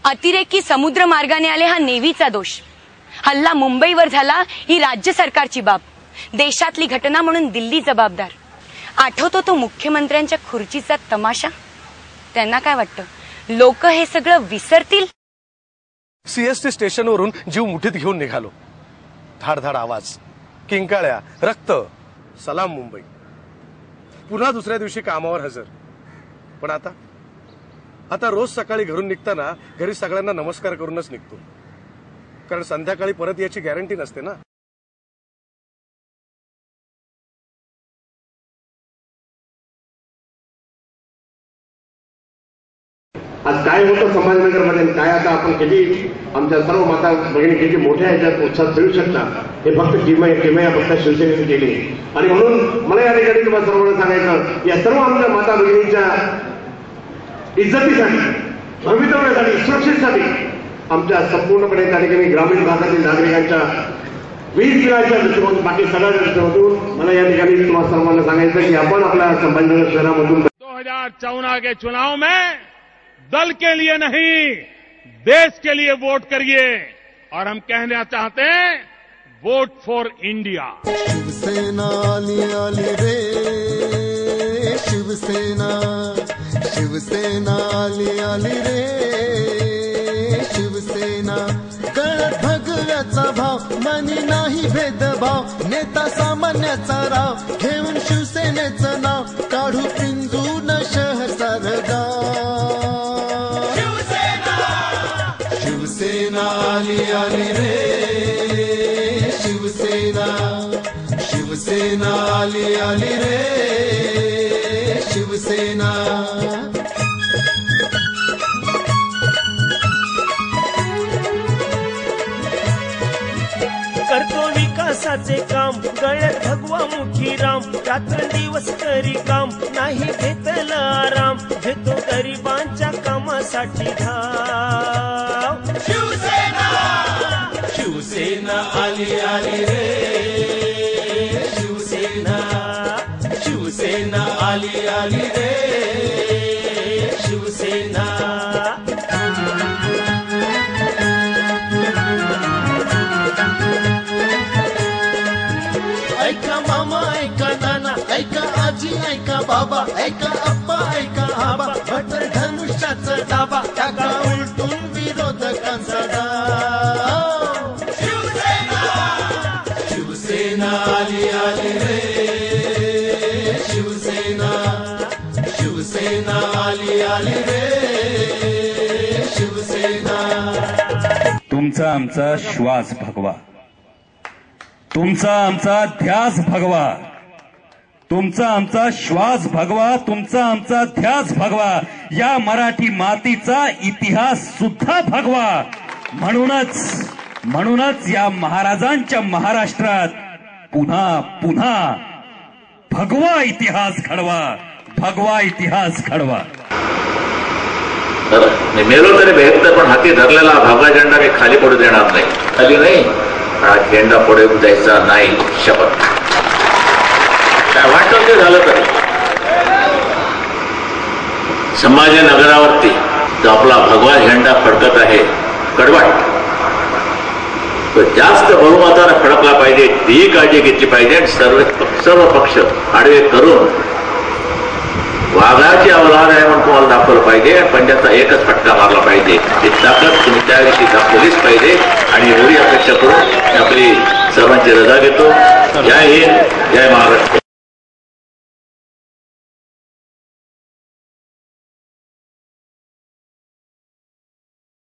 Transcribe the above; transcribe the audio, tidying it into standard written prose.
अतिरेकी समुद्र मार्गाने आले हा नेव्हीचा दोष, हल्ला मुंबईवर झाला ही राज्य सरकारची बाब, देशातली घटना म्हणून दिल्ली जबाबदार. आठवतो तो मुख्यमंत्र्यांच्या खुर्चीचा तमाशा? त्यांना काय वाटतं, लोक हे सगळं विसरतील? सीएसटी स्टेशनवरून जीव मुठीत घेऊन निघालो. धाडधाड आवाज, किंकाळ्या, रक्त, सलाम मुंबई. पुन्हा दुसऱ्या दिवशी कामावर हजर. पण आता रोज सकाळी घरून निघताना घरी सगळ्यांना नमस्कार करूनच निघतो, कारण संध्याकाळी परत याची गॅरंटी नसते ना. आज काय होतं संभाजीनगरमध्ये, काय आता आपण किती आमच्या सर्व माता भगिनी किती मोठ्या ह्याच्यात उत्साह ठेवू शकता, हे फक्त किमया फक्त शिवसेनेने केली. आणि म्हणून मला या ठिकाणी तुम्हाला सर्वांना सांगायचं, या सर्व आमच्या माता भगिनींच्या इज्जतीसाठी, भवितव्यासाठी, सुरक्षेसाठी आमच्या संपूर्णपणे त्या ठिकाणी ग्रामीण भागातील नागरिकांच्या वीज बिलाच्या दृष्टिकोनातून, बाकी सगळ्या दृष्टिकोनातून मला या ठिकाणी तुम्हाला सर्वांना सांगायचं की आपण आपल्या संभाजीनगर शहरामधून 2014 के चुनाव में दल के लिए नहीं, देश के लिए वोट करिए. और हम कहना चाहते हैं, वोट फॉर इंडिया. शिवसेना आली आली रे, शिवसेना, शिवसेना आली आली रे, शिवसेना. कळत भगव्याचा भाव, मनी नाही भेदभाव, नेता सामान्याचा राव, घेऊन शिवसेनेचं नाव, काढू पिंजून शहर सारगाव. शिवसेना आली आली रे, शिवसेना, शिवसेना आली आली रे, शिवसेना. करतो विकासाचे काम, गळ्यात भगवा मुखी राम, रात्र दिवस करी काम, नाही घेतला आराम, घेतो गरिबांच्या कामासाठी धाव. शिवसेना, शिवसेना आली आली रे, शिवसेना, शिवसेना आली आली रे, शिवसेना. ऐका मामा, ऐका नाना, ऐका आजी, ऐका बाबा, ऐका आप्पा, ऐका आबा, भट धनुष्याचा दाबा, टाका उलटून विरोधकांचा डाव. शिवसेना, शिवसेना आली आली रे, शिवसेना, शिवसेना आली आली रे, शिवसेना. तुमचा आमचा श्वास भगवा, तुमचा आमचा ध्यास भगवा, तुमचा आमचा श्वास भगवा, तुमचा आमचा ध्यास भगवा, या मराठी मातीचा इतिहास सुद्धा भगवा. म्हणूनच या महाराजांच्या महाराष्ट्रात पुन्हा पुन्हा भगवा इतिहास घडवा, भगवा इतिहास घडवा. मी मेलो तरी भेटतं, पण हाती धरलेला भगवा झेंडा मी खाली पडू देणार नाही. खाली नाही, हा झेंडा पुढे द्यायचा नाही, शपथ. काय वाटतं ते झालं तरी संभाजीनगरावरती जो आपला भगवा झेंडा फडकत आहे, कडवाट, तो जास्त बहुमताने फडकला पाहिजे, ही काळजी घेतली पाहिजे. सर्व पक्ष आडवे करून वाघाची अवलाद आहे म्हणून तुम्हाला दाखवलं पाहिजे, पण त्याचा एकच फटका मारला पाहिजे. ही ताकद तुम्ही त्या दिवशी दाखवलीच पाहिजे. आणि एवढी अपेक्षा करून आपली सर्वांची रजा घेतो. जय हिंद, जय महाराष्ट्र.